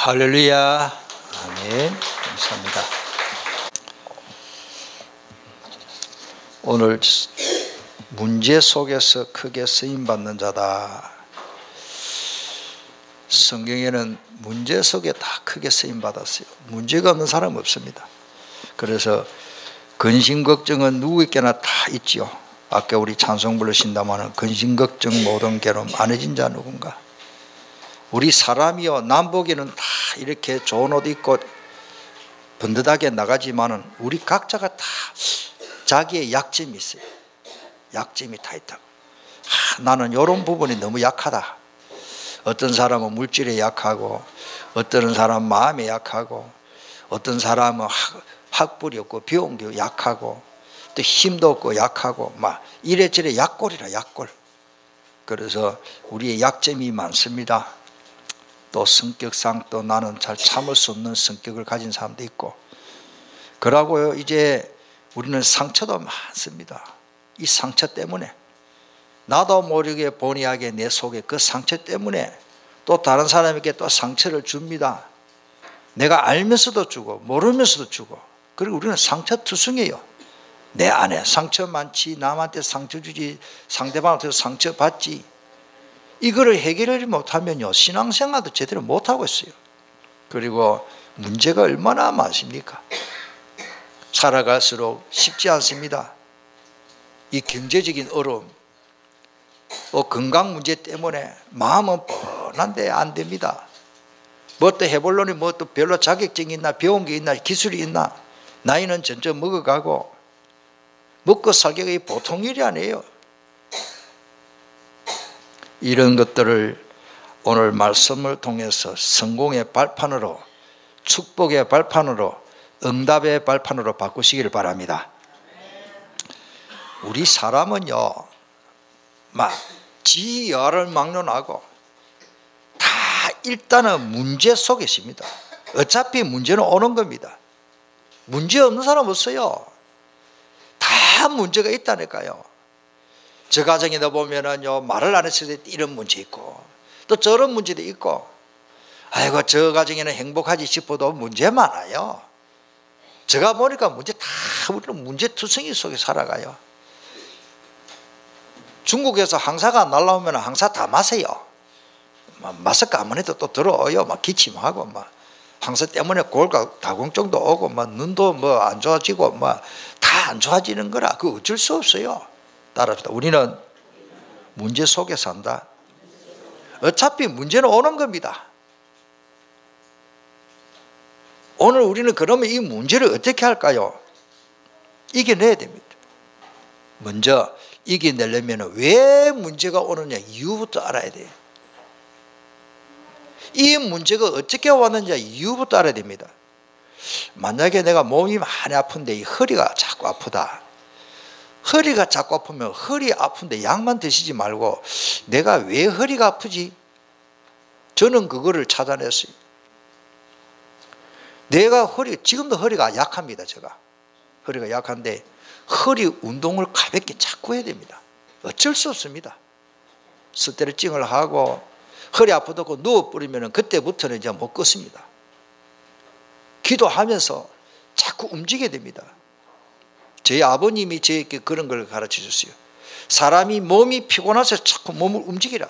할렐루야. 아멘. 감사합니다. 오늘 문제 속에서 크게 쓰임받는 자다. 성경에는 문제 속에 다 크게 쓰임받았어요. 문제가 없는 사람은 없습니다. 그래서 근심 걱정은 누구에게나 다 있지요. 아까 우리 찬송 부르신다마는 근심 걱정 모든 괴로움 안 해진 자 누군가. 우리 사람이요, 남보기에는 다 이렇게 좋은 옷 입고 번듯하게 나가지만은 우리 각자가 다 자기의 약점이 있어요. 약점이 다 있다고. 나는 이런 부분이 너무 약하다. 어떤 사람은 물질에 약하고, 어떤 사람은 마음에 약하고, 어떤 사람은 학벌이 없고 배운 게 약하고, 또 힘도 없고 약하고, 막 이래저래 약골이라 약골. 그래서 우리의 약점이 많습니다. 또 성격상 또 나는 잘 참을 수 없는 성격을 가진 사람도 있고, 그러고요 이제 우리는 상처도 많습니다. 이 상처 때문에 나도 모르게 본의하게 내 속에 그 상처 때문에 또 다른 사람에게 또 상처를 줍니다. 내가 알면서도 주고 모르면서도 주고. 그리고 우리는 상처 투성이에요. 내 안에 상처 많지, 남한테 상처 주지, 상대방한테 상처 받지. 이거를 해결하지 못하면요 신앙생활도 제대로 못하고 있어요. 그리고 문제가 얼마나 많습니까? 살아갈수록 쉽지 않습니다. 이 경제적인 어려움, 또 건강 문제 때문에 마음은 뻔한데 안 됩니다. 뭐 또 해보려니 뭐 또 별로 자격증이 있나, 배운 게 있나, 기술이 있나. 나이는 점점 먹어가고 먹고 살기가 보통 일이 아니에요. 이런 것들을 오늘 말씀을 통해서 성공의 발판으로, 축복의 발판으로, 응답의 발판으로 바꾸시기를 바랍니다. 우리 사람은요 막 지여를 막론하고 다 일단은 문제 속에 있습니다. 어차피 문제는 오는 겁니다. 문제 없는 사람 없어요. 다 문제가 있다니까요. 저 가정에다 보면은요 말을 안 했을 때 이런 문제 있고 또 저런 문제도 있고, 아이고 저 가정에는 행복하지 싶어도 문제 많아요. 제가 보니까 문제 다 우리는 문제투성이 속에 살아가요. 중국에서 항사가 날라오면 항사 다 마세요. 마스크 안 해도 또 들어와요. 막 기침하고 막 항사 때문에 골과 다공증도 오고 막 눈도 뭐 안 좋아지고 막 다 안 좋아지는 거라 그 어쩔 수 없어요. 따라합시다. 우리는 문제 속에 산다. 어차피 문제는 오는 겁니다. 오늘 우리는 그러면 이 문제를 어떻게 할까요? 이겨내야 됩니다. 먼저 이겨내려면 왜 문제가 오느냐 이유부터 알아야 돼요. 이 문제가 어떻게 왔느냐 이유부터 알아야 됩니다. 만약에 내가 몸이 많이 아픈데 이 허리가 자꾸 아프다. 허리가 자꾸 아프면 허리 아픈데 약만 드시지 말고 내가 왜 허리가 아프지? 저는 그거를 찾아냈어요. 내가 지금도 허리가 약합니다. 제가 허리가 약한데 허리 운동을 가볍게 자꾸 해야 됩니다. 어쩔 수 없습니다. 스트레칭을 하고 허리 아프다고 누워버리면 그때부터는 이제 못 걷습니다. 기도하면서 자꾸 움직여야 됩니다. 저희 아버님이 저에게 그런 걸 가르쳐 줬어요. 사람이 몸이 피곤해서 자꾸 몸을 움직이라.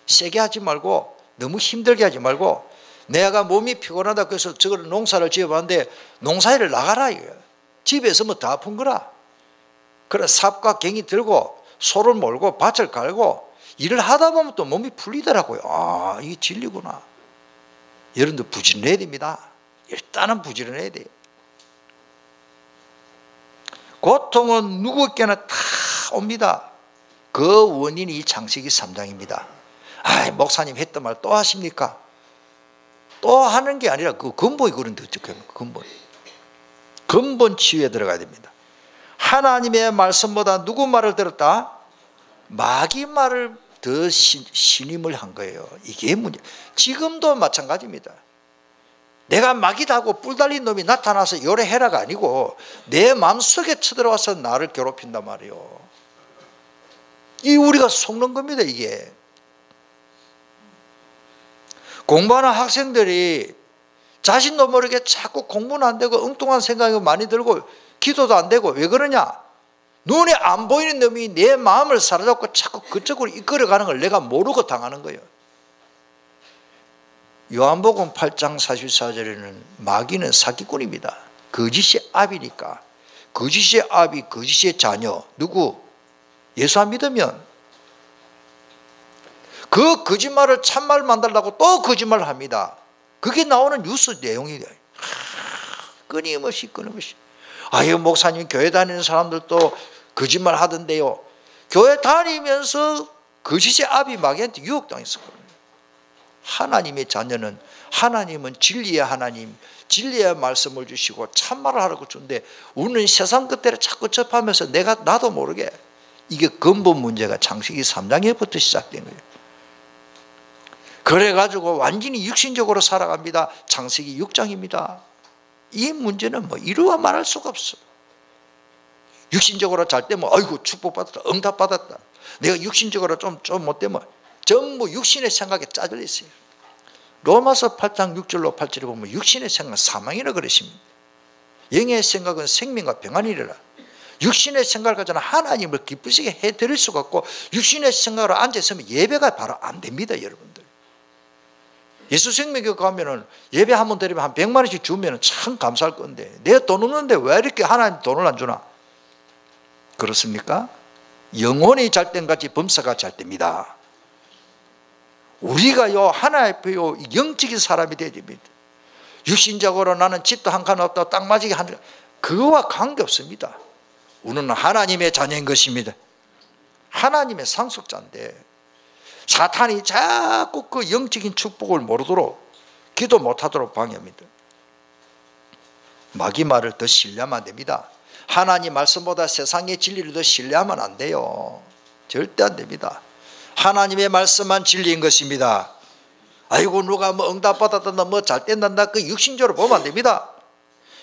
세게 하지 말고 너무 힘들게 하지 말고, 내가 몸이 피곤하다 그래서 저걸 농사를 지어봤는데 농사일을 나가라 이거야. 집에 있으면 더 아픈 거라. 그래 삽과 갱이 들고 소를 몰고 밭을 갈고 일을 하다 보면 또 몸이 풀리더라고요. 아 이게 진리구나. 여러분들 부지런해야 됩니다. 일단은 부지런해야 돼요. 고통은 누구에게나 다 옵니다. 그 원인이 창세기 3장입니다. 아 목사님 했던 말 또 하십니까? 또 하는 게 아니라 그 근본이 그런데 어떻게 합니까? 근본 치유에 들어가야 됩니다. 하나님의 말씀보다 누구 말을 들었다? 마귀 말을 더 신임을 한 거예요. 이게 문제. 지금도 마찬가지입니다. 내가 마귀다 하고 뿔 달린 놈이 나타나서 요래해라가 아니고 내 마음속에 쳐들어와서 나를 괴롭힌단 말이에요. 이 우리가 속는 겁니다. 이게 공부하는 학생들이 자신도 모르게 자꾸 공부는 안 되고 엉뚱한 생각이 많이 들고 기도도 안 되고, 왜 그러냐? 눈에 안 보이는 놈이 내 마음을 사로잡고 자꾸 그쪽으로 이끌어가는 걸 내가 모르고 당하는 거예요. 요한복음 8장 44절에는 마귀는 사기꾼입니다. 거짓의 아비니까. 거짓의 아비, 거짓의 자녀. 누구? 예수 안 믿으면 그 거짓말을 참말 만들려고 또 거짓말을 합니다. 그게 나오는 뉴스 내용이에요. 끊임없이. 아유, 목사님 교회 다니는 사람들도 거짓말 하던데요. 교회 다니면서 거짓의 아비 마귀한테 유혹당했었거든요. 하나님의 자녀는, 하나님은 진리의 하나님, 진리의 말씀을 주시고 참말을 하라고 주는데, 우리는 세상 것들을 자꾸 접하면서 나도 모르게, 이게 근본 문제가 창세기 3장에부터 시작된 거예요. 그래가지고 완전히 육신적으로 살아갑니다. 창세기 6장입니다. 이 문제는 뭐 이루어 말할 수가 없어. 육신적으로 잘 때면 아이고 축복받았다, 응답받았다. 내가 육신적으로 좀 못되면 전부 육신의 생각에 짜들려 있어요. 로마서 8장 6절로 8절에 보면 육신의 생각은 사망이라 그러십니다. 영의 생각은 생명과 평안이라. 육신의 생각을 가지고 하나님을 기쁘시게 해드릴 수가 없고, 육신의 생각으로 앉아있으면 예배가 바로 안 됩니다. 여러분들, 예수 생명교회 가면은 예배 한 번 드리면 한 100만 원씩 주면 참 감사할 건데, 내가 돈 없는데 왜 이렇게 하나님 돈을 안 주나? 그렇습니까? 영혼이 잘 땐 같이 범사가 잘 됩니다. 우리가요, 하나님 앞에요, 영적인 사람이 되어야 됩니다. 육신적으로 나는 집도 한 칸 없다, 딱 맞게 하는, 그거와 관계없습니다. 우리는 하나님의 자녀인 것입니다. 하나님의 상속자인데, 사탄이 자꾸 그 영적인 축복을 모르도록, 기도 못하도록 방해합니다. 마귀 말을 더 신뢰하면 안 됩니다. 하나님 말씀보다 세상의 진리를 더 신뢰하면 안 돼요. 절대 안 됩니다. 하나님의 말씀만 진리인 것입니다. 아이고 누가 뭐 응답받았다, 뭐 잘 된단다, 그 육신적으로 보면 안 됩니다.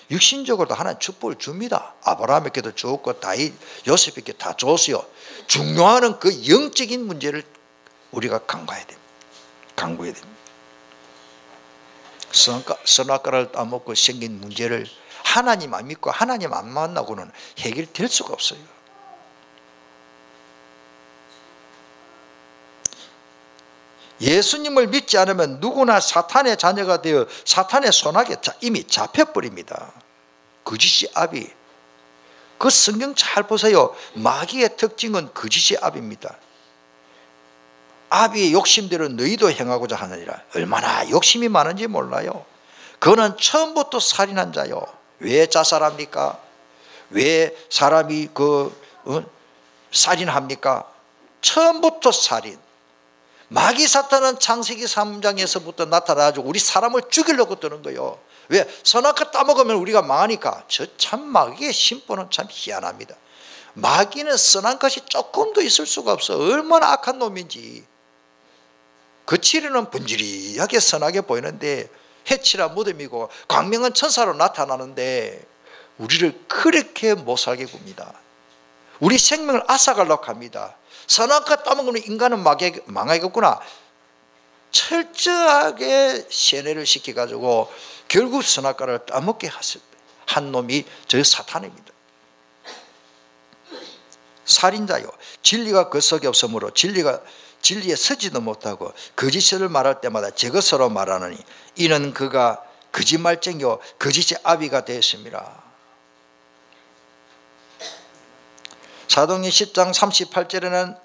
육신적으로도 하나님 축복을 줍니다. 아브라함에게도 주었고 다윗, 요셉에게 다 줬어요. 중요한 그 영적인 문제를 우리가 강구해야 됩니다. 선악과를 따먹고 생긴 문제를 하나님 안 믿고 하나님 안 만나고는 해결될 수가 없어요. 예수님을 믿지 않으면 누구나 사탄의 자녀가 되어 사탄의 손아귀에 이미 잡혀버립니다. 거짓의 아비. 그 성경 잘 보세요. 마귀의 특징은 거짓의 아비입니다. 아비의 욕심대로 너희도 행하고자 하느니라. 얼마나 욕심이 많은지 몰라요. 그는 처음부터 살인한 자요. 왜 자살합니까? 왜 사람이 살인합니까? 처음부터 살인. 마귀 사탄은 창세기 3장에서부터 나타나가지고 우리 사람을 죽이려고 뜨는 거예요. 왜? 선악과 따먹으면 우리가 망하니까. 저 참 마귀의 심보는 참 희한합니다. 마귀는 선한 것이 조금도 있을 수가 없어. 얼마나 악한 놈인지. 그 치료는 분지리하게 선하게 보이는데 해치라 무덤이고 광명한 천사로 나타나는데 우리를 그렇게 못 살게 굽니다. 우리 생명을 앗아가려고 합니다. 선악과 따먹으면 인간은 망하겠구나. 철저하게 세뇌를 시켜가지고 결국 선악과를 따먹게 한 놈이 저 사탄입니다. 살인자요. 진리가 그 속에 없으므로 진리에 서지도 못하고 거짓을 말할 때마다 저것으로 말하느니 이는 그가 거짓말쟁이요 거짓의 아비가 되었습니다. 사도행전 10장 38절에는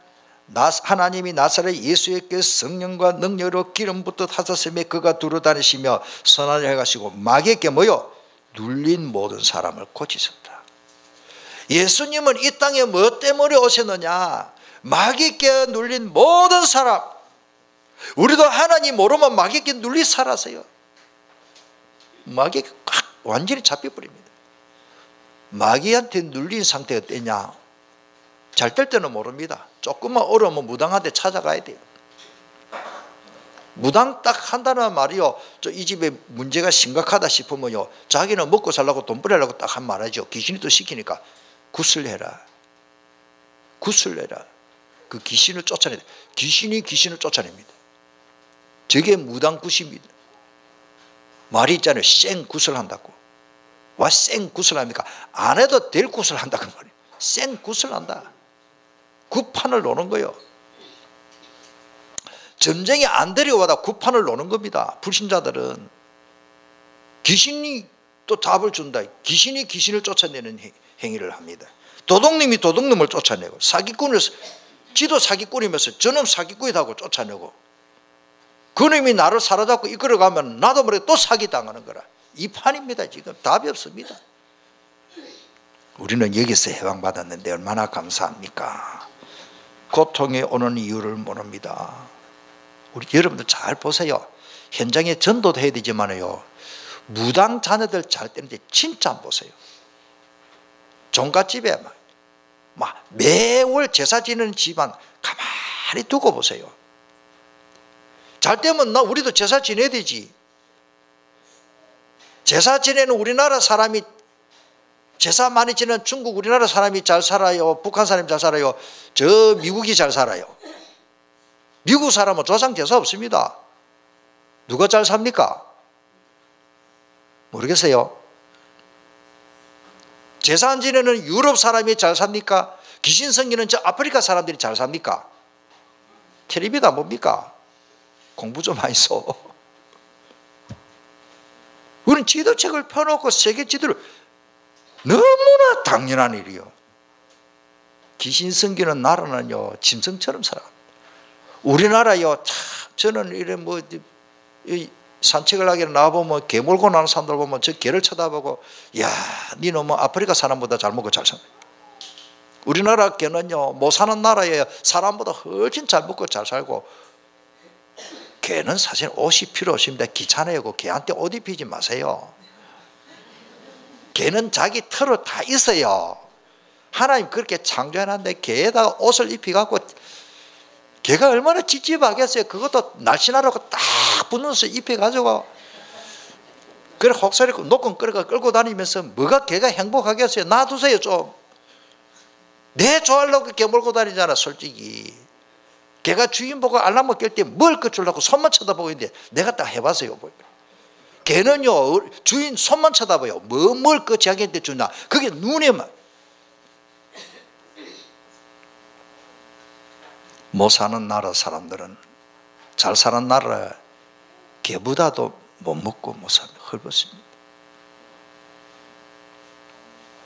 하나님이 나사렛 예수에게 성령과 능력으로 기름 붓듯 하셨으며 그가 두루 다니시며 선한 일을 행하시고 마귀에게 뭐요? 눌린 모든 사람을 고치셨다. 예수님은 이 땅에 뭐 때문에 오셨느냐? 마귀에게 눌린 모든 사람. 우리도 하나님 모르면 마귀에게 눌리 살아서요. 마귀에게 완전히 잡혀버립니다. 마귀한테 눌린 상태가 어떠냐? 잘 될 때는 모릅니다. 조금만 어려우면 무당한테 찾아가야 돼요. 무당 딱 한다는 말이요, 이 집에 문제가 심각하다 싶으면요, 자기는 먹고 살려고 돈 벌려고 딱 한 말이죠. 귀신이 또 시키니까 구슬해라. 그 귀신을 쫓아내야 돼. 귀신이 귀신을 쫓아냅니다. 저게 무당굿입니다. 말이 있잖아요. 생굿을 한다고. 와, 생굿을 합니까? 안 해도 될 굿을 한다고 말이에요. 생굿을 한다. 굿판을 노는 거예요. 점쟁이 안 데려와다 굿판을 노는 겁니다. 불신자들은. 귀신이 또 답을 준다. 귀신이 귀신을 쫓아내는 행위를 합니다. 도둑님이 도둑놈을 쫓아내고, 사기꾼을 지도 사기꾼이면서 저놈 사기꾼이라고 쫓아내고, 그놈이 나를 사로잡고 이끌어가면 나도 모르게 또 사기당하는 거라. 이 판입니다. 지금 답이 없습니다. 우리는 여기서 해방받았는데 얼마나 감사합니까? 고통이 오는 이유를 모릅니다. 우리 여러분들 잘 보세요. 현장에 전도도 해야 되지만요, 무당 자녀들 잘 때는데 진짜 안 보세요. 종갓집에 막 매월 제사 지내는 집안 가만히 두고 보세요. 잘 때면 우리도 제사 지내야 되지. 제사 지내는 우리나라 사람이, 제사 많이 지내는 중국 우리나라 사람이 잘 살아요? 북한 사람이 잘 살아요? 저 미국이 잘 살아요? 미국 사람은 조상 제사 없습니다. 누가 잘 삽니까? 모르겠어요. 제사 안 지내는 유럽 사람이 잘 삽니까? 귀신 섬기는 저 아프리카 사람들이 잘 삽니까? 텔레비다 뭡니까? 공부 좀 많이 써. 우리는 지도책을 펴놓고 세계 지도를, 너무나 당연한 일이요. 귀신 섬기는 나라는요, 짐승처럼 살아갑니다. 우리나라요, 참 저는 이래 산책을 하기를 나와보면 개 몰고 나는 사람들 보면 저 개를 쳐다보고, 야, 니는 아프리카 사람보다 잘 먹고 잘 산다. 우리나라 개는요, 못 사는 나라에 사람보다 훨씬 잘 먹고 잘 살고, 개는 사실 옷이 필요 없습니다. 귀찮아요. 개한테 옷 입히지 마세요. 개는 자기 털로 다 있어요. 하나님 그렇게 창조해놨는데 개에다가 옷을 입혀갖고, 개가 얼마나 찝찝하겠어요. 그것도 날씬하라고 딱 붙여서 입혀가지고, 그래 혹소리 녹음 끌고 다니면서 뭐가 개가 행복하겠어요. 놔두세요 좀. 내 좋아하려고 개 몰고 다니잖아 솔직히. 개가 주인 보고 알람을 깰 때 뭘 꺼주려고 손만 쳐다보고 있는데, 내가 딱 해봤어요. 개는요, 주인 손만 쳐다봐요. 뭘 꺼지하겠는데 주나. 그게 눈에만. 못 사는 나라 사람들은, 잘 사는 나라 개보다도 못 먹고 못 삽니다. 헐벗습니다.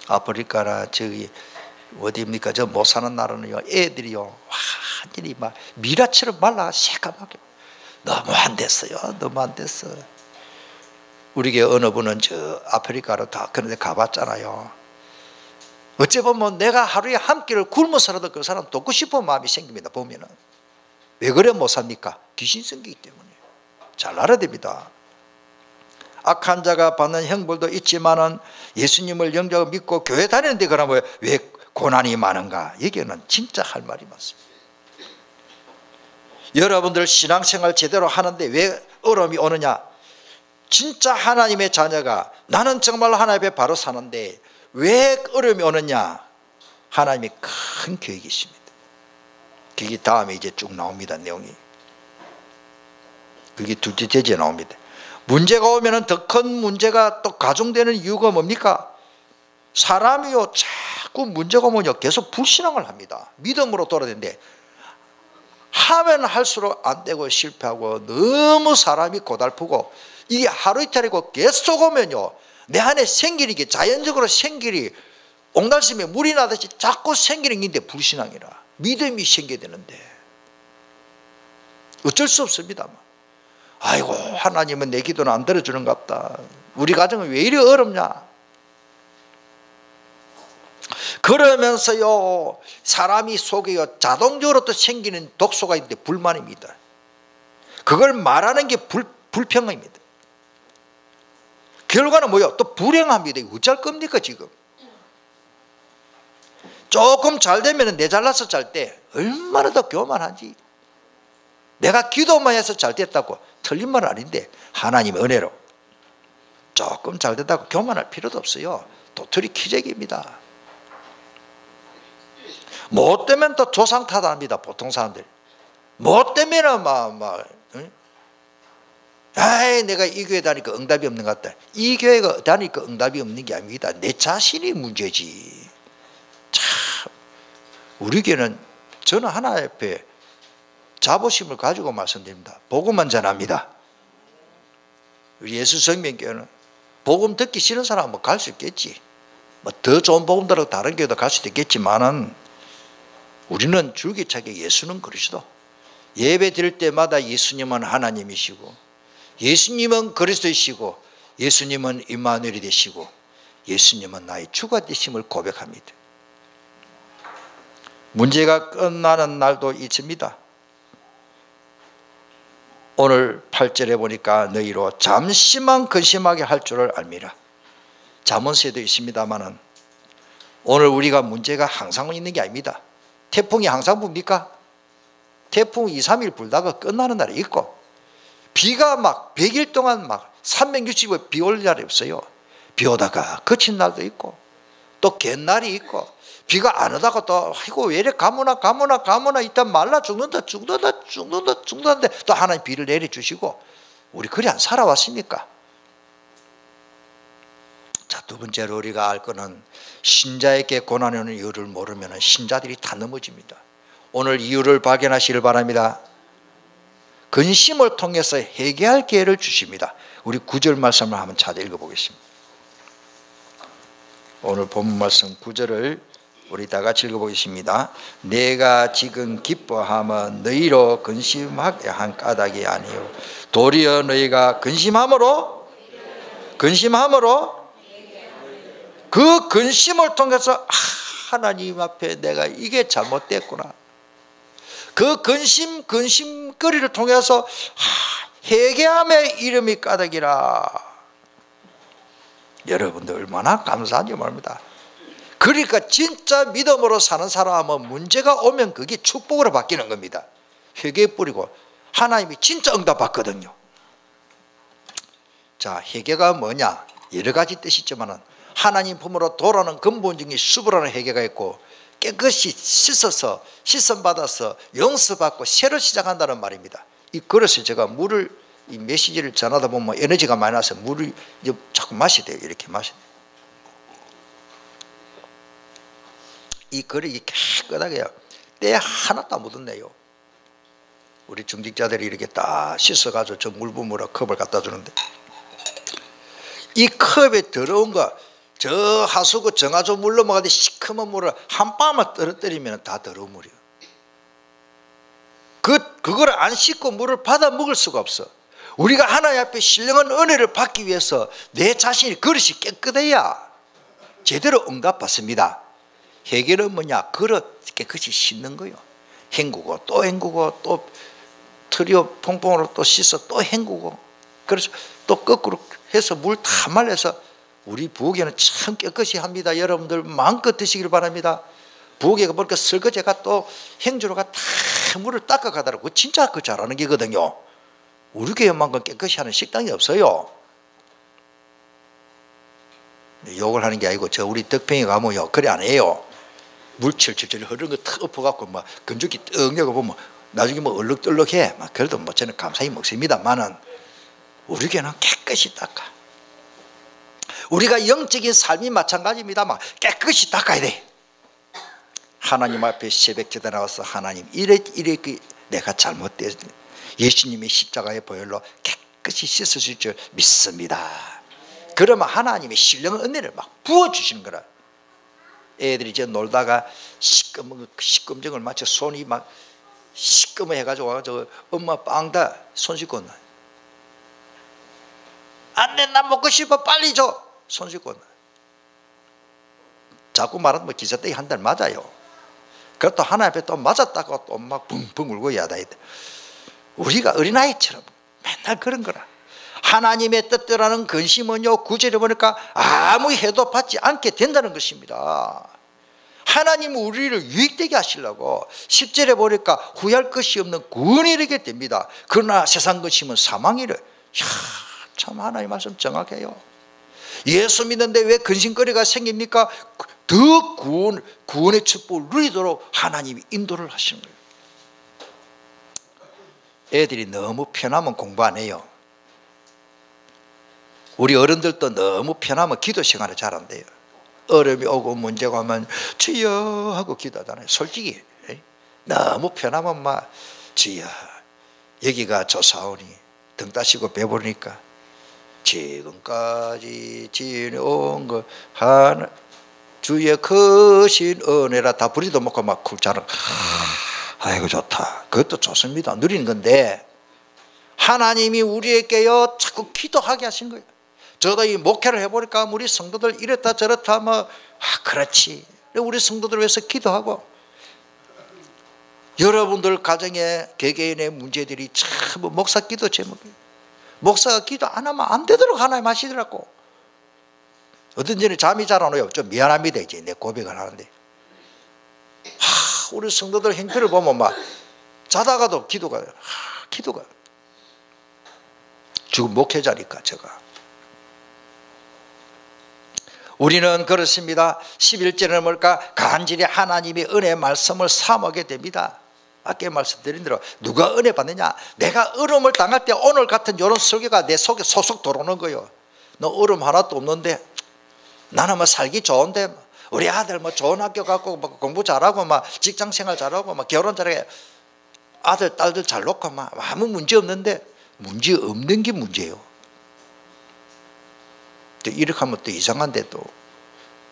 아프리카나 저기 어디입니까? 저 못 사는 나라는요, 애들이요, 완전히 막 미라처럼 말라 새까맣게. 너무 안 됐어요. 너무 안 됐어. 우리 게 어느 분은 저 아프리카로 다 그런 데 가봤잖아요. 어째 보면 내가 하루에 한 끼를 굶어서라도 그 사람 돕고 싶은 마음이 생깁니다. 보면은. 왜 그래 못 삽니까? 귀신 생기기 때문에. 잘 알아야 됩니다. 악한 자가 받는 형벌도 있지만은 예수님을 영접하고 믿고 교회 다니는데 그러면 왜 고난이 많은가? 여기는 진짜 할 말이 많습니다. 여러분들 신앙생활 제대로 하는데 왜 어려움이 오느냐? 진짜 하나님의 자녀가, 나는 정말 하나님 앞에 바로 사는데 왜 어려움이 오느냐? 하나님이 큰 계획이 있습니다. 그게 다음에 이제 쭉 나옵니다. 내용이. 그게 둘째 제지에 나옵니다. 문제가 오면 더 큰 문제가 또 가중되는 이유가 뭡니까? 사람이요, 자꾸 문제가 오면요 계속 불신앙을 합니다. 믿음으로 돌아야 되는데 하면 할수록 안 되고 실패하고 너무 사람이 고달프고, 이게 하루 이틀이고 계속 오면요, 내 안에 생기는 게 자연적으로 생기리, 옹달샘에 물이 나듯이 자꾸 생기는 게 있는데 불신앙이라. 믿음이 생겨야 되는데 어쩔 수 없습니다. 아이고, 하나님은 내 기도는 안 들어주는갑다. 우리 가정은 왜 이리 어렵냐? 그러면서요, 사람이 속에요 자동적으로 또 생기는 독소가 있는데 불만입니다. 그걸 말하는 게 불평입니다. 결과는 뭐예요? 또 불행합니다. 어쩔 겁니까 지금? 조금 잘 되면 내 잘나서 잘 때 얼마나 더 교만하지. 내가 기도만 해서 잘 됐다고 틀린 말은 아닌데, 하나님의 은혜로 조금 잘 됐다고 교만할 필요도 없어요. 도토리 기적입니다. 못 되면 또 조상 탓합니다. 보통 사람들 못 되면 아이, 내가 이 교회 다니까 응답이 없는 것 같다. 이 교회가 다니까 응답이 없는 게 아닙니다. 내 자신이 문제지. 참, 우리 교회는 저는 하나 옆에 자부심을 가지고 말씀드립니다. 복음만 전합니다. 우리 예수생명교회는 복음 듣기 싫은 사람은 갈 수 있겠지. 뭐 더 좋은 복음 들어 다른 교회도 갈 수도 있겠지만은 우리는 줄기차게 예수는 그리스도. 예배 드릴 때마다 예수님은 하나님이시고, 예수님은 그리스도이시고, 예수님은 임마누엘이 되시고, 예수님은 나의 주가 되심을 고백합니다. 문제가 끝나는 날도 있습니다. 오늘 8절에 보니까 너희로 잠시만 근심하게 할 줄을 알미라. 잠언서에도 있습니다만은 오늘 우리가 문제가 항상 있는 게 아닙니다. 태풍이 항상 붑니까? 태풍 2, 3일 불다가 끝나는 날이 있고, 비가 막 100일 동안 막 360일 비 올 날이 없어요. 비 오다가 그친 날도 있고, 또 갠날이 있고, 비가 안 오다가 또 아이고 왜 이래 가무나 일단 말라 죽는다는데 또 하나님 비를 내려주시고, 우리 그리 안 살아왔습니까? 자, 두 번째로 우리가 알 거는 신자에게 고난이 오는 이유를 모르면 신자들이 다 넘어집니다. 오늘 이유를 발견하시길 바랍니다. 근심을 통해서 해결할 기회를 주십니다. 우리 9절 말씀을 한번 찾아 읽어보겠습니다. 오늘 본문 말씀 9절을 우리 다 같이 읽어보겠습니다. 내가 지금 기뻐하면 너희로 근심하게 한 까닭이 아니요 도리어 너희가 근심함으로 그 근심을 통해서 하나님 앞에 내가 이게 잘못됐구나, 그 근심거리를 통해서 회개함의 이름이 까닭이라. 여러분들 얼마나 감사한지 모릅니다. 그러니까 진짜 믿음으로 사는 사람은 문제가 오면 그게 축복으로 바뀌는 겁니다. 회개 뿌리고 하나님이 진짜 응답받거든요. 자, 회개가 뭐냐? 여러 가지 뜻이 있지만 하나님 품으로 돌아오는 근본적인 수부라는 회개가 있고, 깨끗이 씻어서 씻음받아서 용서받고 새로 시작한다는 말입니다. 이 그릇에 제가 물을, 이 메시지를 전하다 보면 에너지가 많이 나서 물을 자꾸 마셔야 돼요. 이렇게 마셔야 돼요. 이 그릇이 깨끗하게요, 때 하나도 안 묻었네요. 우리 중직자들이 이렇게 딱 씻어가지고 저 물 부으러 컵을 갖다 주는데, 이 컵에 더러운 거, 저 하수구 정화조 물 넘어가는데 시커먼 물을 한 방울만 떨어뜨리면 다 더러운 물이에요. 그걸 안 씻고 물을 받아 먹을 수가 없어. 우리가 하나님 앞에 신령한 은혜를 받기 위해서 내 자신이 그릇이 깨끗해야 제대로 응답받습니다. 해결은 뭐냐? 그릇 깨끗이 씻는 거예요. 헹구고 또 헹구고 또 트리오 퐁퐁으로 또 씻어 또 헹구고, 그래서 또 거꾸로 해서 물 다 말려서, 우리 부엌에는 참 깨끗이 합니다. 여러분들 마음껏 드시길 바랍니다. 부엌에 보니까 설거지가 또 행주로가 다 물을 닦아 가더라고. 진짜 그 잘하는 게거든요. 우리 교회만큼 깨끗이 하는 식당이 없어요. 욕을 하는 게 아니고, 저 우리 덕평에 가면요 그래 안 해요. 물 철철철 흐르는 거 탁 엎어갖고 막 건조기 떡 여고 보면 나중에 뭐 얼룩덜룩해. 막 그래도 뭐 저는 감사히 먹습니다만은 우리 교회는 깨끗이 닦아. 우리가 영적인 삶이 마찬가지입니다. 막 깨끗이 닦아야 돼. 하나님 앞에 새벽제대 나와서 하나님 이래 내가 잘못됐, 예수님의 십자가의 보혈로 깨끗이 씻으실 줄 믿습니다. 그러면 하나님의 신령한 은혜를 막 부어주시는 거라. 애들이 이제 놀다가 시금정을 맞춰 손이 막 시꺼매 해가지고 와가지고 엄마 빵다 손 씻고 온다. 안 돼, 나 먹고 싶어, 빨리 줘. 손 씻고 온다. 자꾸 말하면 기사떼기 한 달 맞아요. 그것도 하나 앞에 또 맞았다고 또 막 붕붕 울고 야다. 우리가 어린아이처럼 맨날 그런 거라. 하나님의 뜻대로라는 근심은요, 9절에 보니까 아무 해도 받지 않게 된다는 것입니다. 하나님은 우리를 유익되게 하시려고 10절에 보니까 후회할 것이 없는 구원이 이르게 됩니다. 그러나 세상 근심은 사망이래. 참 하나님 말씀 정확해요. 예수 믿는데 왜 근심거리가 생깁니까? 더 구원의 축복을 누리도록 하나님이 인도를 하시는 거예요. 애들이 너무 편하면 공부 안 해요. 우리 어른들도 너무 편하면 기도 시간을 잘 안 돼요. 어려움이 오고 문제가 오면 주여 하고 기도하잖아요. 솔직히 너무 편하면 막 주여 여기가 조사오니 등 따시고 배부르니까 지금까지 지내온 것 하나 주의 크신 은혜라 다 부리도 먹고 막 굴자는 아이고 좋다. 그것도 좋습니다. 누리는 건데 하나님이 우리에게요 자꾸 기도하게 하신 거예요. 저도 이 목회를 해보니까 우리 성도들 이렇다 저렇다 하면 그렇지. 우리 성도들 위해서 기도하고 여러분들 가정의 개개인의 문제들이 참 목사 기도 제목이에요. 목사가 기도 안 하면 안 되도록 하나님 하시더라고. 어떤 전에 잠이 잘 안 와요. 좀 미안합니다. 이제 내 고백을 하는데 우리 성도들 행태를 보면 막 자다가도 기도가 지금 목회자니까 제가 우리는 그렇습니다. 11절은 뭘까? 간절히 하나님의 은혜 말씀을 사모하게 됩니다. 아까 말씀드린 대로 누가 은혜 받느냐? 내가 어려움을 당할 때 오늘 같은 이런 설교가 내 속에 소속 들어오는 거예요. 너 어려움 하나도 없는데 나는 뭐 살기 좋은데 우리 아들 뭐 좋은 학교 가고 뭐 공부 잘하고 막 직장 생활 잘하고 막 결혼 잘하게 아들 딸들 잘 놓고 막 아무 문제 없는데 문제 없는 게 문제예요. 또 이렇게 하면 또 이상한데 또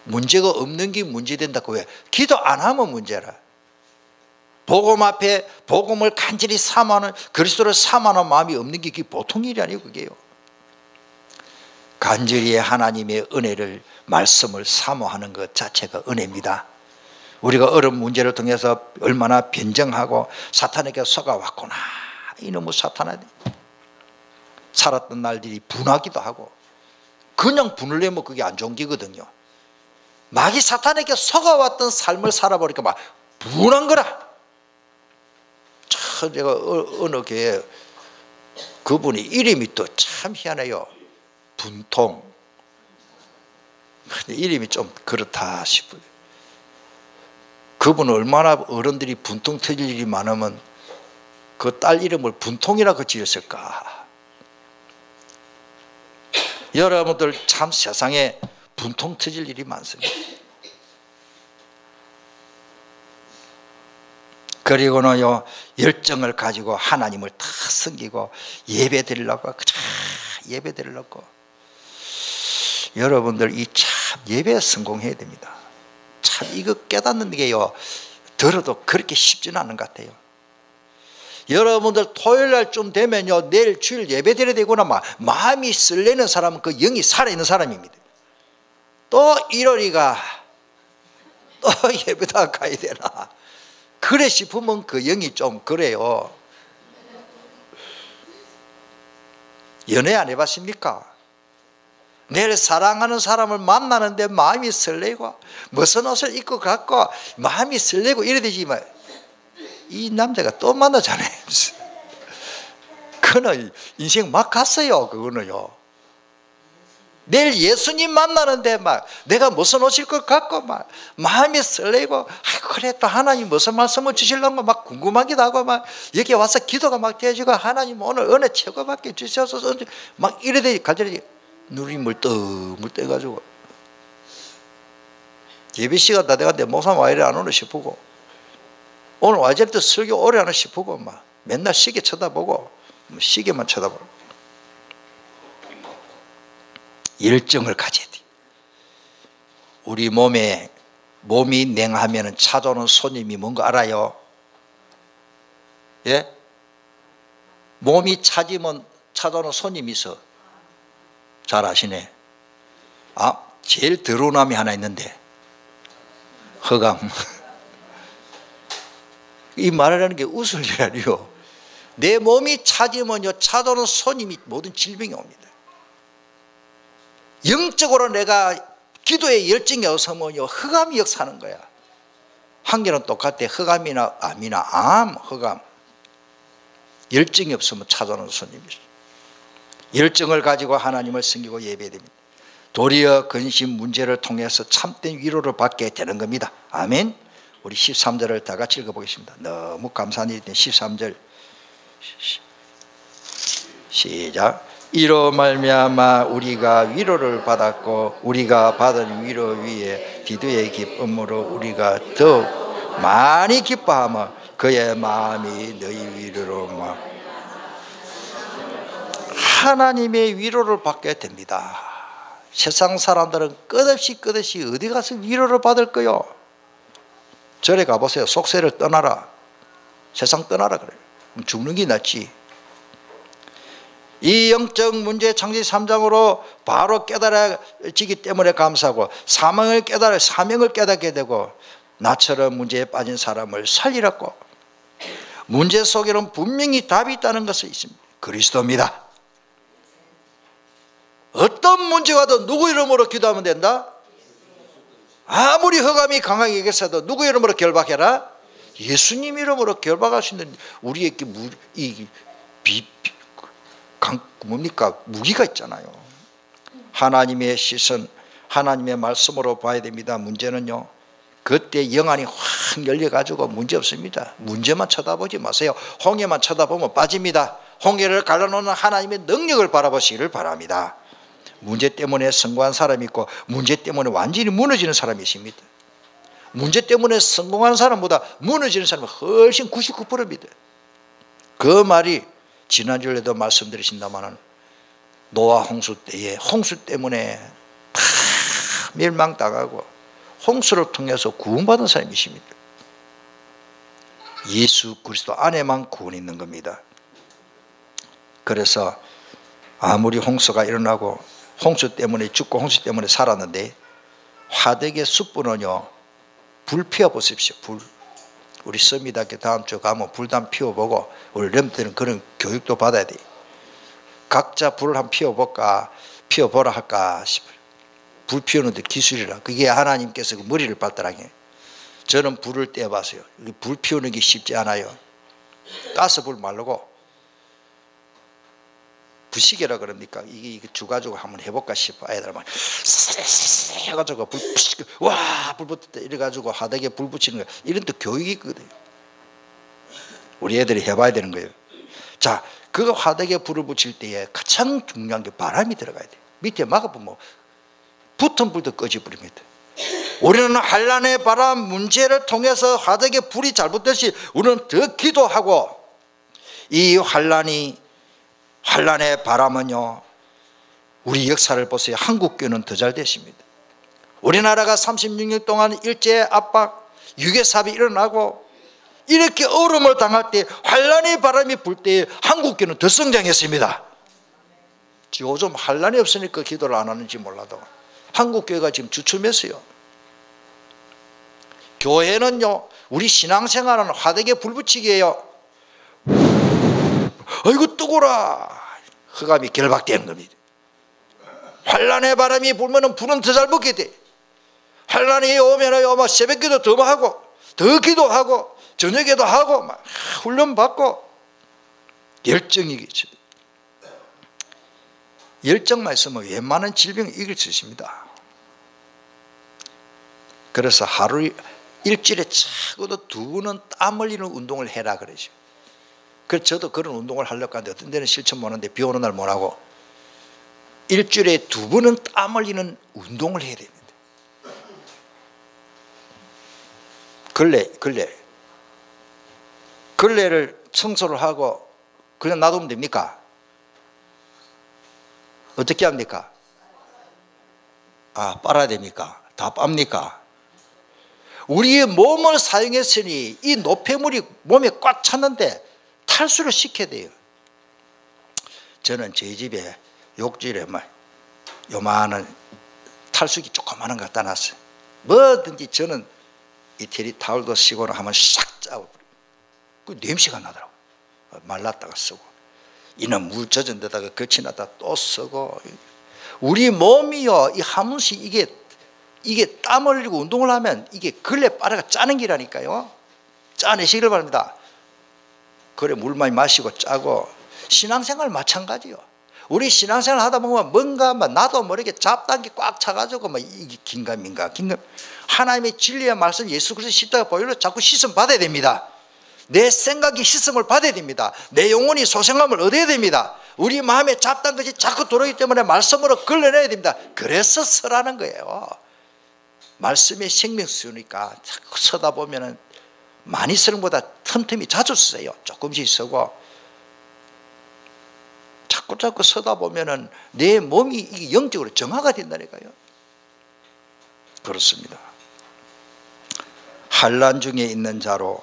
문제가 없는 게 문제된다고 왜? 기도 안 하면 문제라. 복음 앞에 복음을 간절히 사모하는 그리스도를 사모하는 마음이 없는 게 그게 보통 일이 아니고 그게요. 간절히 하나님의 은혜를 말씀을 사모하는 것 자체가 은혜입니다. 우리가 어려운 문제를 통해서 얼마나 변정하고 사탄에게 속아왔구나. 이놈의 사탄아 살았던 날들이 분하기도 하고 그냥 분을 내면 그게 안 좋은 기거든요. 마귀 사탄에게 속아왔던 삶을 살아보니까 막 분한 거라. 참 제가 어느 교회 그분이 이름이 또 참 희한해요. 분통. 근데 이름이 좀 그렇다 싶어요. 그분은 얼마나 어른들이 분통 터질 일이 많으면 그 딸 이름을 분통이라고 지었을까. 여러분들 참 세상에 분통 터질 일이 많습니다. 그리고는요 열정을 가지고 하나님을 다 섬기고 예배 드리려고 예배 드리려고 여러분들 이 참 예배에 성공해야 됩니다. 참 이거 깨닫는 게요 들어도 그렇게 쉽지는 않은 것 같아요. 여러분들 토요일 날쯤 되면요 내일 주일 예배 드려야 되구나 막 마음이 설레는 사람은 그 영이 살아있는 사람입니다. 또 일요일이가 또 예배다 가야 되나 그래 싶으면 그 영이 좀 그래요. 연애 안 해봤습니까? 내일 사랑하는 사람을 만나는데 마음이 설레고 무슨 옷을 입고 갔고 마음이 설레고 이래 되지만 이 남자가 또 만나잖아요. 그거는 인생 막 갔어요. 그거는요 내일 예수님 만나는데 막 내가 무슨 옷일 것 같고 막 마음이 설레고 그래 또 하나님 무슨 말씀을 주시려고 막 궁금하기도 하고 막 여기 와서 기도가 막 되어지고 하나님 오늘 은혜 최고밖에 주셔서 막 이래 가지고 눈이 물떠가지고 예배 시간 다 돼가는데 목사님 와 이래 안 오나 싶고 오늘 와이제부터 설교 오래 하나 싶고 막 맨날 시계 쳐다보고 시계만 쳐다보고 열정을 가져야 돼. 우리 몸이 냉하면 찾아오는 손님이 뭔가 알아요? 예? 몸이 차지면 찾아오는 손님이 있어. 잘 아시네. 제일 더러운 암이 하나 있는데 허감. 이 말하는 게 웃을 일 아니요. 내 몸이 차지면요 찾아오는 손님이 모든 질병이 옵니다. 영적으로 내가 기도에 열정이 없으면요 흑암이 역사하는 거야. 한계는 똑같아. 흑암이나 암이나 흑암 열정이 없으면 찾아오는 손님이죠. 열정을 가지고 하나님을 섬기고 예배됩니다. 도리어 근심 문제를 통해서 참된 위로를 받게 되는 겁니다. 아멘. 우리 13절을 다 같이 읽어보겠습니다. 너무 감사한 일인데 13절 시작. 이로 말미암아 우리가 위로를 받았고 우리가 받은 위로 위에 기도의 기쁨으로 우리가 더욱 많이 기뻐하며 그의 마음이 너희 위로로 하나님의 위로를 받게 됩니다. 세상 사람들은 끝없이 어디 가서 위로를 받을 거요? 절에 가보세요. 속세를 떠나라, 세상 떠나라 그래요. 죽는 게 낫지. 이 영적 문제 창세기 3장으로 바로 깨달아지기 때문에 감사하고 사명을 깨닫게 되고 나처럼 문제에 빠진 사람을 살리라고. 문제 속에는 분명히 답이 있다는 것을 있습니다. 그리스도입니다. 어떤 문제가 와도 누구 이름으로 기도하면 된다? 아무리 흑암이 강하게 계셔도 누구 이름으로 결박해라? 예수님 이름으로 결박할 수 있는 우리에게 무기가 있잖아요. 하나님의 시선, 하나님의 말씀으로 봐야 됩니다. 문제는요, 그때 영안이 확 열려가지고 문제 없습니다. 문제만 쳐다보지 마세요. 홍해만 쳐다보면 빠집니다. 홍해를 갈라놓는 하나님의 능력을 바라보시기를 바랍니다. 문제 때문에 성공한 사람이 있고 문제 때문에 완전히 무너지는 사람이 있습니다. 문제 때문에 성공한 사람보다 무너지는 사람이 훨씬 99%입니다. 그 말이 지난주에도 말씀드리신다마는 노아 홍수 때에 홍수 때문에 다 멸망당하고 홍수를 통해서 구원받은 사람이십니다. 예수 그리스도 안에만 구원이 있는 겁니다. 그래서 아무리 홍수가 일어나고 홍수 때문에 죽고 홍수 때문에 살았는데 화덕의 숯불은요, 불 피워보십시오. 불. 우리 서미대학교 다음 주 가면 불담 피워보고 우리 렘들은 그런 교육도 받아야 돼. 각자 불을 한번 피워보라 할까 싶어요. 불 피우는 데 기술이라. 그게 하나님께서 그 머리를 발달하게. 저는 불을 떼어봤어요. 불 피우는 게 쉽지 않아요. 가스불 말고 부시개라 그럽니까? 이게 주가지고 한번 해볼까 싶어. 아이들 막 해가지고 불 붙었다 이래가지고 화덕에 불 붙이는 거, 이런 또 교육이 있거든요. 우리 애들이 해봐야 되는 거예요. 자, 그 화덕에 불을 붙일 때에 가장 중요한 게 바람이 들어가야 돼. 밑에 막아보면 붙은 불도 꺼져버립니다. 우리는 환난의 바람 문제를 통해서 화덕에 불이 잘 붙듯이 우리는 더 기도하고, 이 환난의 바람은요, 우리 역사를 보세요. 한국교회는 더 잘 됐습니다. 우리나라가 36년 동안 일제 압박, 유괴사업이 일어나고 이렇게 어려움을 당할 때, 환난의 바람이 불 때 한국교회는 더 성장했습니다. 요즘 환난이 없으니까 기도를 안 하는지 몰라도 한국교회가 지금 주춤했어요. 교회는요, 우리 신앙생활은 화덕에 불 붙이기예요. 아이고 뜨거라, 흑암이 결박되는 겁니다. 환난의 바람이 불면 불은 더 잘 붙게 돼. 환난이 오면 막 새벽기도 더 하고 더 기도하고 저녁에도 하고 막 훈련받고 열정이겠죠. 열정만 있으면 웬만한 질병 이길 수 있습니다. 그래서 하루 일주일에 적어도 2번은 땀 흘리는 운동을 해라 그러죠. 그래서 저도 그런 운동을 하려고 하는데 어떤 데는 실천 못하는데 비 오는 날 못하고 일주일에 2번은 땀 흘리는 운동을 해야 됩니다. 걸레를 청소를 하고 그냥 놔두면 됩니까? 어떻게 합니까? 빨아야 됩니까? 다 빱니까? 우리의 몸을 사용했으니 이 노폐물이 몸에 꽉 찼는데 탈수를 시켜야 돼요. 저는 저희 집에 욕조에 요만한 탈수기 조그마한 거 갖다 놨어요. 뭐든지 저는 이태리 타올도 쓰거나 하면 싹 짜버려요. 그 냄새가 나더라고. 말랐다가 쓰고, 이는 물 젖은 데다가 거치놨다 또 쓰고. 우리 몸이요, 이 한 번씩 이게 땀 흘리고 운동을 하면 이게 걸레 빠르가 짜는 기라니까요. 짜내시길 바랍니다. 그래, 물 많이 마시고 짜고. 신앙생활 마찬가지요. 우리 신앙생활 하다 보면 뭔가 나도 모르게 잡다한 게 꽉 차가지고 이게 긴가민가 하나님의 진리의 말씀 예수 그리스도 십자가 보혈로 자꾸 씻음 받아야 됩니다. 내 생각이 희생을 받아야 됩니다. 내 영혼이 소생함을 얻어야 됩니다. 우리 마음에 잡다한 것이 자꾸 들어오기 때문에 말씀으로 걸러내야 됩니다. 그래서 서라는 거예요. 말씀에 생명 쓰니까 자꾸 서다 보면은 많이 쓰는 것보다 틈틈이 자주 쓰세요. 조금씩 쓰고 자꾸 서다 보면은 내 몸이 영적으로 정화가 된다니까요. 그렇습니다. 환난 중에 있는 자로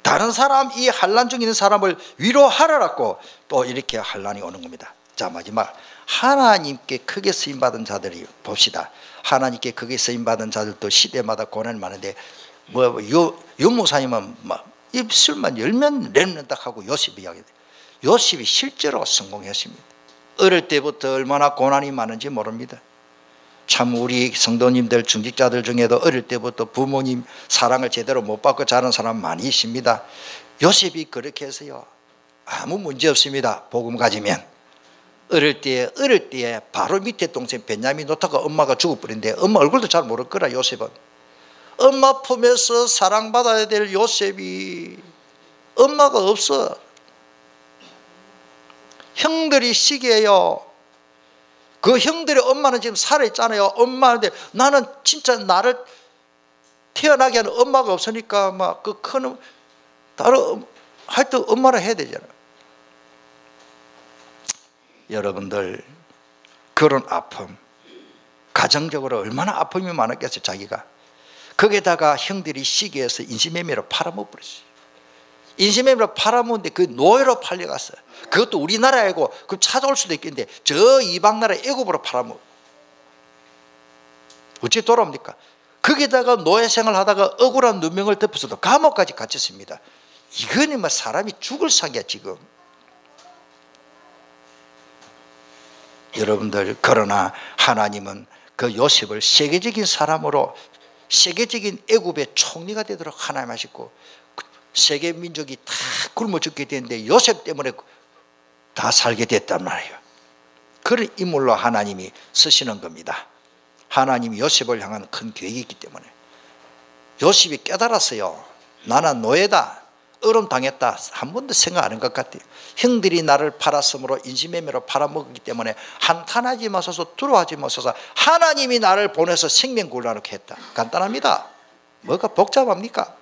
다른 사람, 이 환난 중에 있는 사람을 위로하라고 또 이렇게 환난이 오는 겁니다. 자, 마지막 하나님께 크게 쓰임받은 자들이 봅시다. 하나님께 크게 쓰임받은 자들도 시대마다 고난이 많은데 윤목사님은 막 입술만 열면 렘넌트 하고 요셉이 이야기해요. 요셉이 실제로 성공했습니다. 어릴 때부터 얼마나 고난이 많은지 모릅니다. 참 우리 성도님들 중직자들 중에도 어릴 때부터 부모님 사랑을 제대로 못 받고 자란 사람 많이 있습니다. 요셉이 그렇게 해서요 아무 문제 없습니다. 복음 가지면 어릴 때에 바로 밑에 동생 베냐민 놓다가 엄마가 죽어버린데 엄마 얼굴도 잘 모를 거라. 요셉은 엄마 품에서 사랑받아야 될 요셉이 엄마가 없어. 형들이 시기해요. 그 형들의 엄마는 지금 살아있잖아요. 엄마인데 나는 진짜 나를 태어나게 하는 엄마가 없으니까 막 그 큰 다른 하여튼 엄마를 해야 되잖아요. 여러분들 그런 아픔 가정적으로 얼마나 아픔이 많았겠어요. 자기가 거기에다가 형들이 시기해서 인신매매로 팔아먹어버렸어요. 인신매매로 팔아먹는데 그 노예로 팔려갔어요. 그것도 우리나라이고 그럼 찾아올 수도 있겠는데 저 이방 나라 애굽으로 팔아먹어. 어찌 돌아옵니까? 거기다가 노예 생활하다가 억울한 누명을 덮어서도 감옥까지 갇혔습니다. 이거는 뭐 사람이 죽을 상이야 지금. 여러분들 그러나 하나님은 그 요셉을 세계적인 사람으로 세계적인 애굽의 총리가 되도록 하나님 하시고 세계 민족이 다 굶어 죽게 되는데 요셉 때문에 다 살게 됐단 말이에요. 그런 인물로 하나님이 쓰시는 겁니다. 하나님이 요셉을 향한 큰 계획이 있기 때문에 요셉이 깨달았어요. 나는 노예다. 어려움당했다. 한 번도 생각 안 한 것 같아요. 형들이 나를 팔았으므로 인신매매로 팔아먹었기 때문에 한탄하지 마소서 두려워하지 마소서 하나님이 나를 보내서 생명 구원하게 했다. 간단합니다. 뭐가 복잡합니까?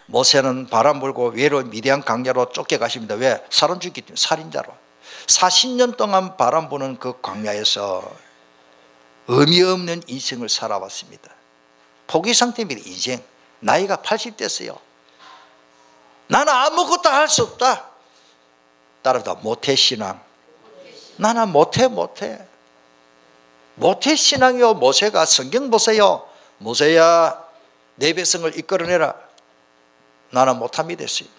모세는 바람 불고 외로운 미디안 광야로 쫓겨가십니다. 왜? 사람 죽기 때문에 살인자로 40년 동안 바람 부는 그 광야에서 의미 없는 인생을 살아왔습니다. 포기 상태입니다. 인생 나이가 80대였어요. 나는 아무것도 할 수 없다. 따라서 모태신앙. 나는 못해 신앙이요. 모세가 성경 보세요. 모세야 내 백성을 이끌어내라. 나는 못합니다 했어요.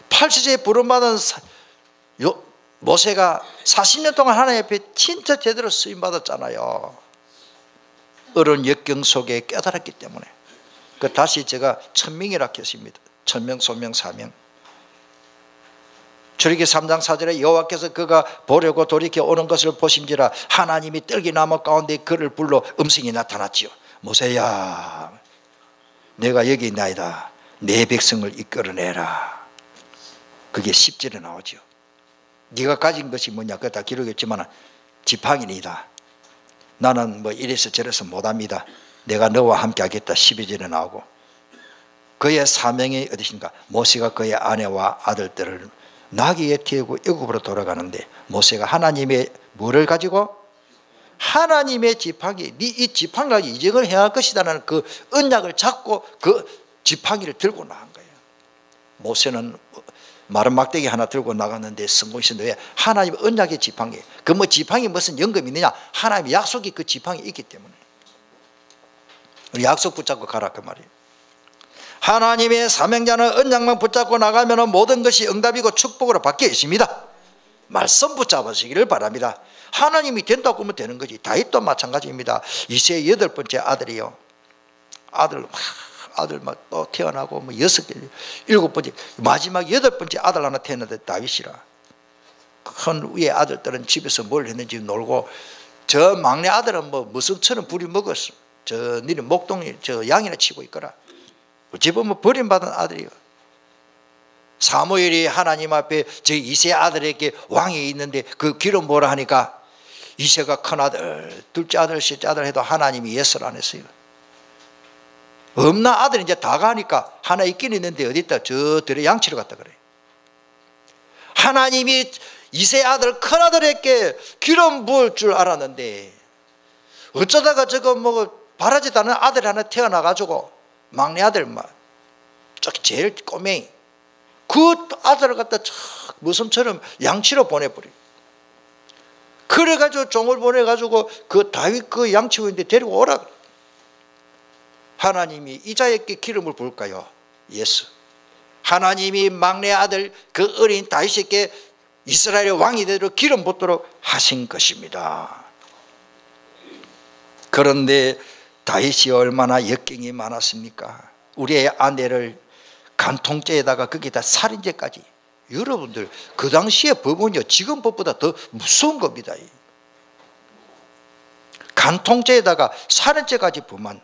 80세에 부름받은 모세가 40년 동안 하나님 앞에 진짜 제대로 쓰임받았잖아요. 어려운 역경 속에 깨달았기 때문에. 그 다시 제가 천명이라 했습니다. 천명, 소명, 사명. 출애굽기 3장 4절에 여호와께서 그가 보려고 돌이켜 오는 것을 보신지라 하나님이 떨기나무 가운데 그를 불러 음성이 나타났지요. 모세야 내가 여기 있나이다. 내 백성을 이끌어내라. 그게 10절에 나오죠. 네가 가진 것이 뭐냐 그거 다 기록했지만 지팡이니다. 나는 뭐 이래서 저래서 못합니다. 내가 너와 함께 하겠다. 12절에 나오고 그의 사명이 어디신가? 모세가 그의 아내와 아들들을 나귀에 태우고 애굽으로 돌아가는데 모세가 하나님의 뭐를 가지고? 하나님의 지팡이. 이 지팡이 가지고 이적을 행할 것이다라는 그 언약을 잡고 그 지팡이를 들고 나간 거예요. 모세는 마른 막대기 하나 들고 나갔는데 성공했는데 왜? 하나님의 언약의 지팡이. 그 뭐 지팡이 무슨 연금이 있느냐? 하나님의 약속이 그 지팡이 있기 때문에 우리 약속 붙잡고 가라 그 말이에요. 하나님의 사명자는 언약만 붙잡고 나가면 모든 것이 응답이고 축복으로 바뀌어 있습니다. 말씀 붙잡으시기를 바랍니다. 하나님이 된다고 하면 되는 거지. 다윗도 마찬가지입니다. 이세의 8번째 아들이요. 아들 막 또 태어나고 뭐 6개, 7번째 마지막 8번째 아들 하나 태어났는데 다윗이라. 큰 위의 아들들은 집에서 뭘 했는지 놀고 저 막내 아들은 뭐 무슨처럼 부리 먹었어. 저 니네 목동이 저 양이나 치고 있거라. 어찌 보면 버림받은 아들이에요. 사무엘이 하나님 앞에 저 이세 아들에게 왕이 있는데 그 기름 뭐라 하니까 이세가 큰아들, 둘째 아들, 셋째 아들 해도 하나님이 예스를 안 했어요. 없나 아들이 이제 다 가니까 하나 있긴 있는데 어디 있다? 저 들에 양치러 갔다 그래. 하나님이 이세 아들 큰아들에게 기름 부을 줄 알았는데 어쩌다가 저거 뭐 바라지도 않은 아들 하나 태어나가지고 막내 아들만 저기 제일 꼬맹이 그 아들을 갖다 무슨처럼 양치로 보내버려. 그래가지고 종을 보내가지고 그 다윗 그 양치고 있는데 데리고 오라 그래. 하나님이 이 자에게 기름을 부을까요? 예수. 하나님이 막내 아들 그 어린 다윗에게 이스라엘의 왕이 되도록 기름 붓도록 하신 것입니다. 그런데 다윗이 얼마나 역경이 많았습니까? 우리의 아내를 간통죄에다가 거기다 살인죄까지. 여러분들 그 당시의 법은요 지금 법보다 더 무서운 겁니다. 간통죄에다가 살인죄까지 범한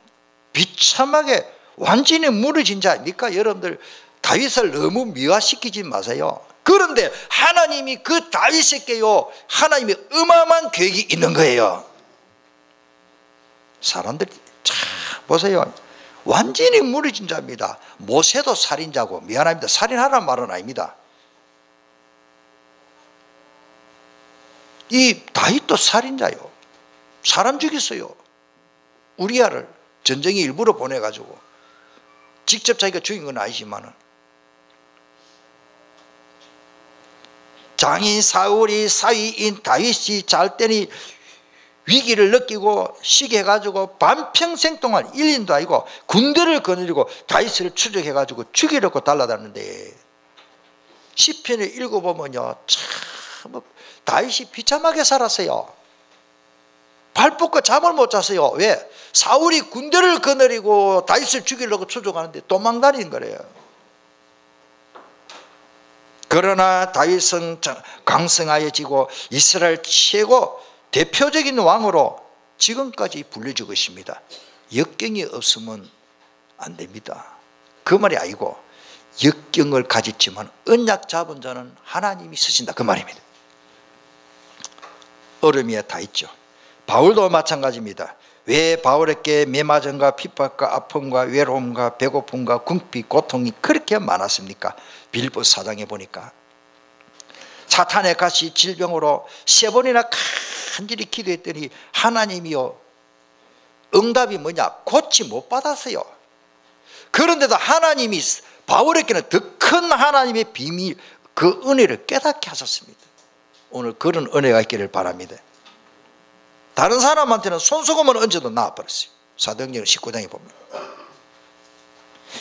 비참하게 완전히 무너진 자 아닙니까? 여러분들 다윗을 너무 미화시키지 마세요. 그런데 하나님이 그 다윗에게요 하나님이 어마어마한 계획이 있는 거예요. 사람들이 참 보세요. 완전히 무너진 자입니다. 모세도 살인자고, 미안합니다, 살인하라는 말은 아닙니다. 이 다윗도 살인자요. 사람 죽였어요. 우리아를 전쟁에 일부러 보내가지고 직접 자기가 죽인 건 아니지만은 장인 사울이 사위인 다윗이 잘 때니 위기를 느끼고 시기해가지고 반평생 동안 1년도 아니고 군대를 거느리고 다윗을 추적해가지고 죽이려고 달라다녔는데 시편을 읽어보면요 참 다윗이 비참하게 살았어요. 발 뻗고 잠을 못 잤어요. 왜? 사울이 군대를 거느리고 다윗을 죽이려고 추적하는데 도망다니는 거래요. 그러나 다윗은 강성하여지고 이스라엘 최고 대표적인 왕으로 지금까지 불려지고 있습니다. 역경이 없으면 안 됩니다. 그 말이 아니고 역경을 가졌지만 언약 잡은 자는 하나님이 쓰신다 그 말입니다. 어려움이 다 있죠. 바울도 마찬가지입니다. 왜 바울에게 매맞음과 핍박과 아픔과 외로움과 배고픔과 궁핍 고통이 그렇게 많았습니까? 빌립보 4장에 보니까 사탄의 가시 질병으로 3번이나 간절히 기도했더니 하나님이요 응답이 뭐냐? 고치 못 받았어요. 그런데도 하나님이 바울에게는 더 큰 하나님의 비밀 그 은혜를 깨닫게 하셨습니다. 오늘 그런 은혜가 있기를 바랍니다. 다른 사람한테는 손수건을 얹어도 나아버렸어요. 사도행전 19장에 보면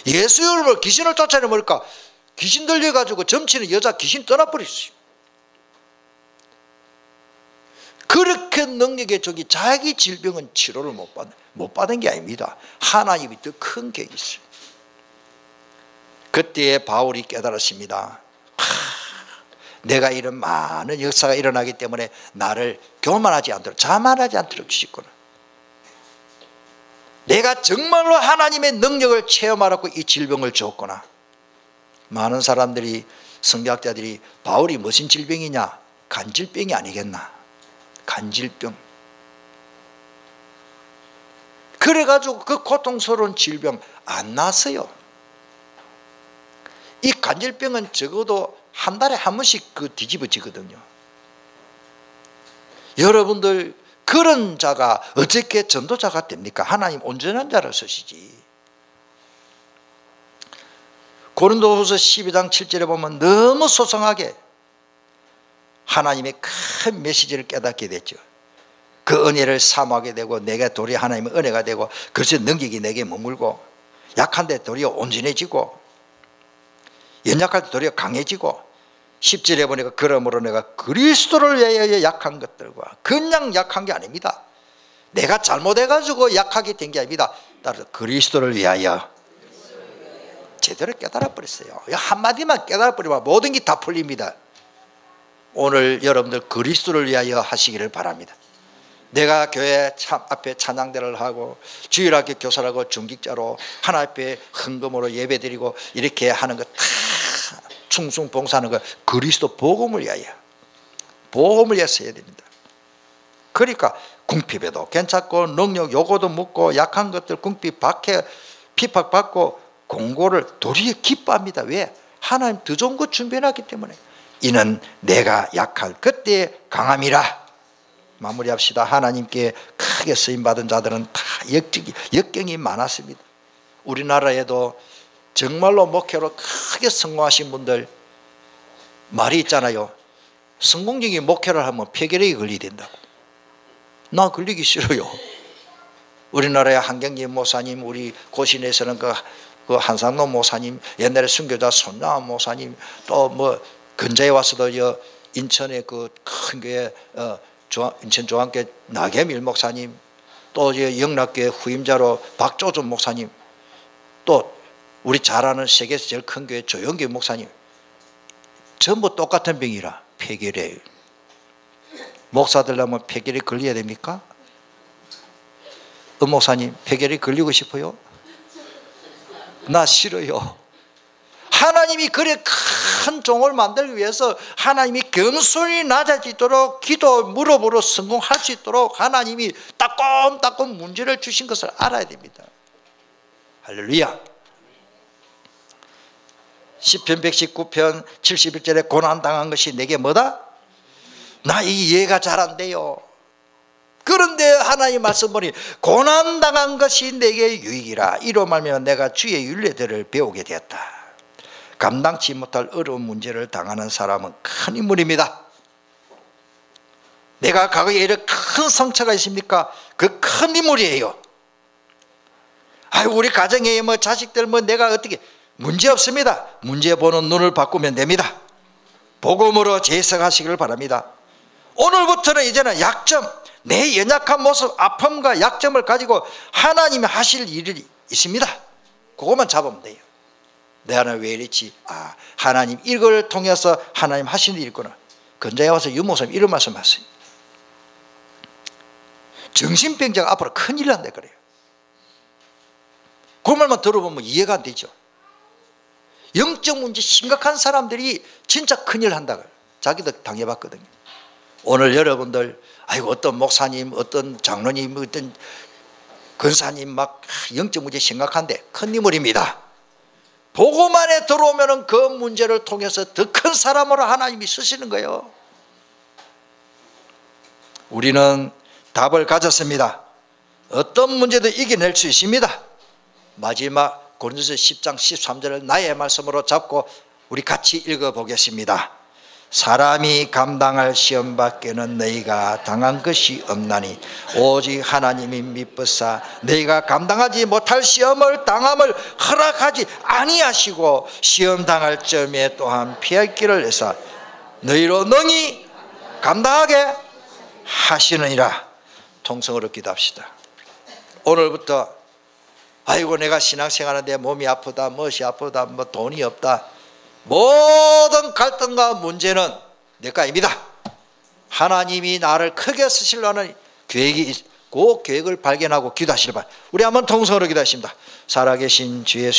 예수를 귀신을 쫓아내버릴까 귀신 들려가지고 점치는 여자 귀신 떠나버렸어요. 그렇게 능력의 적이 자기 질병은 치료를 못 받은 게 아닙니다. 하나님이 더 큰 계획이 있어요. 그때 바울이 깨달았습니다. 내가 이런 많은 역사가 일어나기 때문에 나를 교만하지 않도록 자만하지 않도록 주시구나. 내가 정말로 하나님의 능력을 체험하라고 이 질병을 주었구나. 많은 사람들이 성경학자들이 바울이 무슨 질병이냐? 간질병이 아니겠나? 간질병. 그래가지고 그 고통스러운 질병 안 났어요. 이 간질병은 적어도 한 달에 한 번씩 뒤집어지거든요. 여러분들 그런 자가 어떻게 전도자가 됩니까? 하나님 온전한 자를 쓰시지. 고린도후서 12장 7절에 보면 너무 소상하게 하나님의 큰 메시지를 깨닫게 됐죠. 그 은혜를 사모하게 되고 내가 도리어 하나님의 은혜가 되고 그래서 능력이 내게 머물고 약한데 도리어 온전해지고 연약할 때 도리어 강해지고 10절에 보니까 그러므로 내가 그리스도를 위하여 약한 것들과 그냥 약한 게 아닙니다. 내가 잘못해가지고 약하게 된 게 아닙니다. 따라서 그리스도를 위하여 제대로 깨달아 버렸어요. 한마디만 깨달아 버리면 모든 게 다 풀립니다. 오늘 여러분들 그리스도를 위하여 하시기를 바랍니다. 내가 교회 앞에 찬양대를 하고 주일학교 교사라고 중직자로 하나님 앞에 헌금으로 예배드리고 이렇게 하는 거 다 충성봉사하는 거 그리스도 복음을 위하여, 복음을 위해서 해야 됩니다. 그러니까 궁핍에도 괜찮고 능력 요구도 묻고 약한 것들 궁핍 박해 핍박받고 공고를 도리어 기뻐합니다. 왜? 하나님 더 좋은 것 준비해놨기 때문에. 이는 내가 약할 그때의 강함이라. 마무리합시다. 하나님께 크게 쓰임받은 자들은 다 역경이 많았습니다. 우리나라에도 정말로 목회로 크게 성공하신 분들 말이 있잖아요. 성공적인 목회를 하면 폐결핵이 걸리게 된다고. 나 걸리기 싫어요. 우리나라의 한경진 목사님, 우리 고신에서는 그 한상노 목사님, 옛날에 순교자 손나은 목사님, 또 뭐 근자에 와서도 인천의 그 큰 교회 인천 조항교회 나겸일 목사님, 또 영락교회 후임자로 박조준 목사님, 또 우리 잘 아는 세계에서 제일 큰 교회 조영기 목사님, 전부 똑같은 병이라 폐결핵. 목사들 하면 폐결핵 걸려야 됩니까? 목사님 폐결핵 걸리고 싶어요? 나 싫어요. 하나님이 그래 큰 종을 만들기 위해서 하나님이 겸손히 낮아지도록 기도 무릎으로 성공할 수 있도록 하나님이 따끔따끔 문제를 주신 것을 알아야 됩니다. 할렐루야. 시편 119편 71절에 고난당한 것이 내게 뭐다? 나 이 이해가 잘 안 돼요. 그런데 하나님 말씀 보니 고난당한 것이 내게 유익이라. 이로 말미암아 내가 주의 율례들을 배우게 되었다. 감당치 못할 어려운 문제를 당하는 사람은 큰 인물입니다. 내가 과거에 이렇게 큰 상처가 있습니까? 그 큰 인물이에요. 아유, 우리 가정에 뭐 자식들 뭐 내가 어떻게, 문제 없습니다. 문제 보는 눈을 바꾸면 됩니다. 복음으로 재해석하시기를 바랍니다. 오늘부터는 이제는 약점, 내 연약한 모습, 아픔과 약점을 가지고 하나님이 하실 일이 있습니다. 그것만 잡으면 돼요. 내 하나님 왜 이랬지? 아, 하나님 이걸 통해서 하나님 하시는 일이 있구나. 근자에 와서 유목사님 이런 말씀 하세요. 정신병자가 앞으로 큰일 난다 그래요. 그 말만 들어보면 이해가 안 되죠. 영적 문제 심각한 사람들이 진짜 큰일 한다 그래요. 자기도 당해봤거든요. 오늘 여러분들 아이고 어떤 목사님, 어떤 장로님, 어떤 권사님 막 영적 문제 심각한데 큰 인물입니다. 복음 안에 들어오면 그 문제를 통해서 더 큰 사람으로 하나님이 쓰시는 거예요. 우리는 답을 가졌습니다. 어떤 문제도 이겨낼 수 있습니다. 마지막 고린도서 10장 13절을 나의 말씀으로 잡고 우리 같이 읽어보겠습니다. 사람이 감당할 시험밖에는 너희가 당한 것이 없나니 오직 하나님이 미쁘사 너희가 감당하지 못할 시험을 당함을 허락하지 아니하시고 시험 당할 점에 또한 피할 길을 내사 너희로 능히 감당하게 하시느니라. 통성으로 기도합시다. 오늘부터 아이고 내가 신앙생활하는데 몸이 아프다, 무엇이 아프다, 뭐 돈이 없다, 모든 갈등과 문제는 내 거입니다. 하나님이 나를 크게 쓰시려는 계획이 그 계획을 발견하고 기도하시길 바랍니다. 우리 한번 통성으로 기도하십니다. 살아계신 주의